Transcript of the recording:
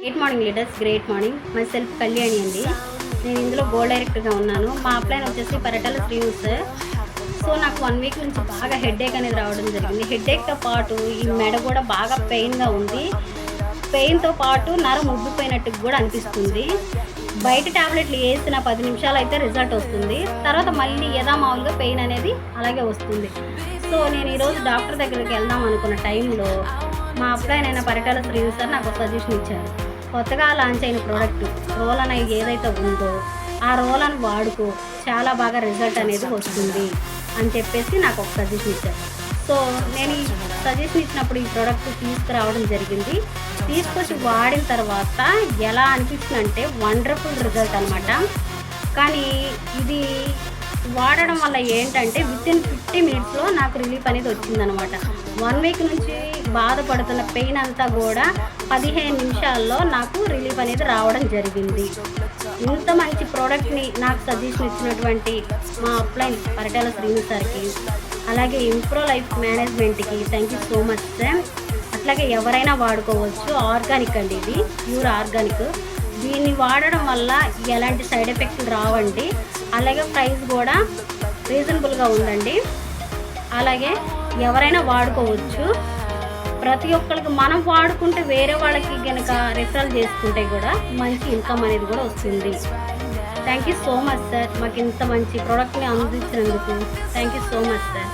Great morning leaders, great morning. My self Kalyani అండి. నేను ఇందులో గోల్డ్ డైరెక్టర్గా ఉన్నాను. మా అప్లైన్ వచ్చేసి పరిటాల శ్రీనివాస్ సార్. సో నాకు 1 వీక్ నుంచి బాగా హెడేక్ అనేది రావడం జరిగింది. హెడేక్తో పాటు ఈ మెడ కూడా బాగా పెయిన్గా ఉంది. పెయిన్తో పాటు నరం ఉబ్బిపోయినట్టు కూడా అనిపిస్తుంది. బయట ట్యాబ్లెట్లు వేసిన 10 నిమిషాలు అయితే రిజల్ట్ వస్తుంది. తర్వాత మళ్ళీ మామూలుగా పెయిన్ అనేది అలాగే వస్తుంది. సో నేను ఈరోజు డాక్టర్ దగ్గరికి వెళ్దాం అనుకున్న టైంలో మా అప్లైన్ అయిన పరిటాల శ్రీనివాస్ సార్ నాకు సజెషన్ ఇచ్చారు. కొత్తగా లాంచ్ అయిన ప్రోడక్ట్ రోలన్ ఏదైతే ఉందో ఆ రోలన్ వాడుకో, చాలా బాగా రిజల్ట్ అనేది వస్తుంది అని చెప్పేసి నాకు ఒక సజెషన్ ఇచ్చారు. సో నేను ఈ సజెషన్ ఇచ్చినప్పుడు ఈ ప్రోడక్ట్ తీసుకురావడం జరిగింది. తీసుకొచ్చి వాడిన తర్వాత ఎలా అనిపించిందంటే వండర్ఫుల్ రిజల్ట్ అనమాట. కానీ ఇది వాడడం వల్ల ఏంటంటే వితిన్ 50 మినిట్స్లో నాకు రిలీఫ్ అనేది వచ్చిందనమాట. 1 వీక్ నుంచి బాధపడుతున్న పెయిన్ అంతా కూడా 15 నిమిషాల్లో నాకు రిలీఫ్ అనేది రావడం జరిగింది. ఇంత మంచి ప్రోడక్ట్ని నాకు సజెషన్ ఇచ్చినటువంటి మా అప్లైన్ పరిటాల శ్రీనివాస్ సార్కి, అలాగే ఇంప్రో లైఫ్ మేనేజ్మెంట్కి thank you so much sir. అట్లాగే ఎవరైనా వాడుకోవచ్చు. ఆర్గానిక్ అండి, ఇది ప్యూర్ ఆర్గానిక్. దీన్ని వాడడం వల్ల ఎలాంటి సైడ్ ఎఫెక్ట్లు రావండి. అలాగే ప్రైస్ కూడా రీజనబుల్గా ఉందండి. అలాగే ఎవరైనా వాడుకోవచ్చు. ప్రతి ఒక్కరికి మనం వాడుకుంటే వేరే వాళ్ళకి కనుక రిఫరల్ చేసుకుంటే కూడా మంచి ఇన్కమ్ అనేది కూడా వస్తుంది. Thank you so much sir, మాకు ఇంత మంచి ప్రోడక్ట్ని అందించినందుకు thank you so much sir.